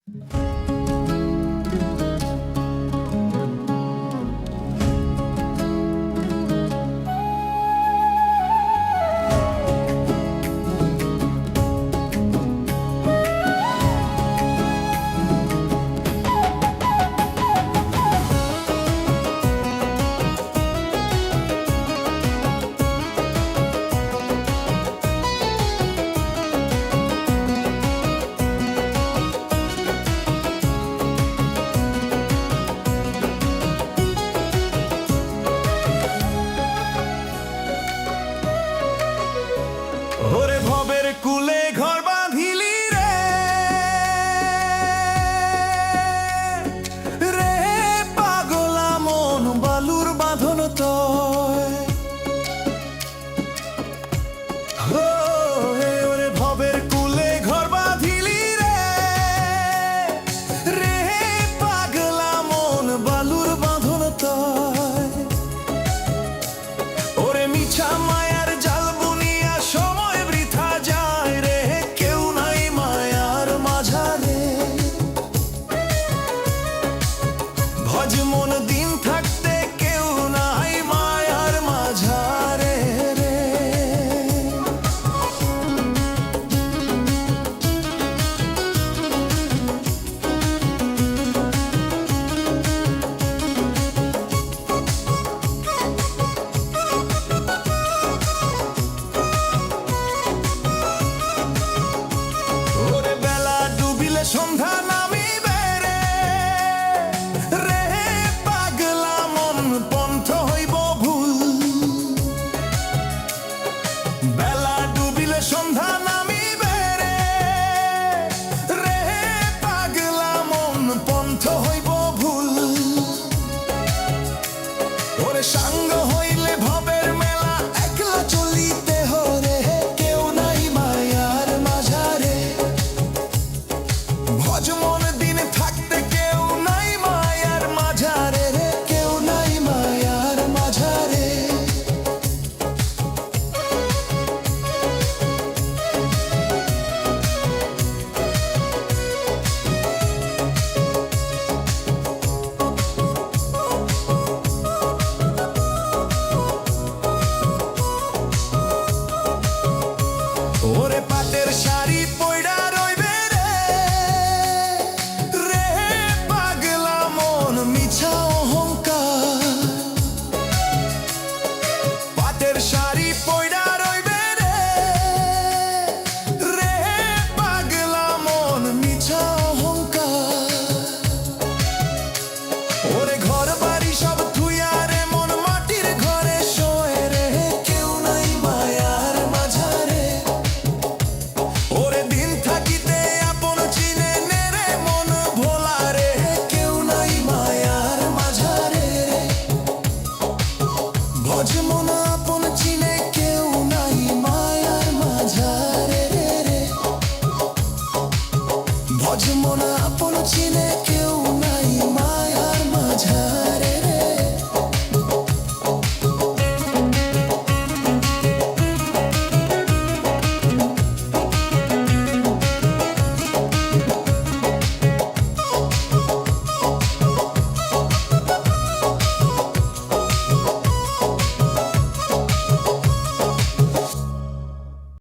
ওরে ভবের কুলে ঘর বাঁধিলি রে, রে পাগলা মন বালুর বাঁধন তয়। ওরে ভবের কুলে ঘর বাঁধিলি রে, রে পাগলা মন বালুর বাঁধন তয়। ওরে মিছা মায়ার জাল বুনিয়া সময় বৃথা যায় রে, কেউ নাই মায়ার মাঝারে। ভজ মন দিন থাকতে কেউ নাই মায়ার মাঝারে রে। ওরে বেলা ডুবিলে সন্ধ্যা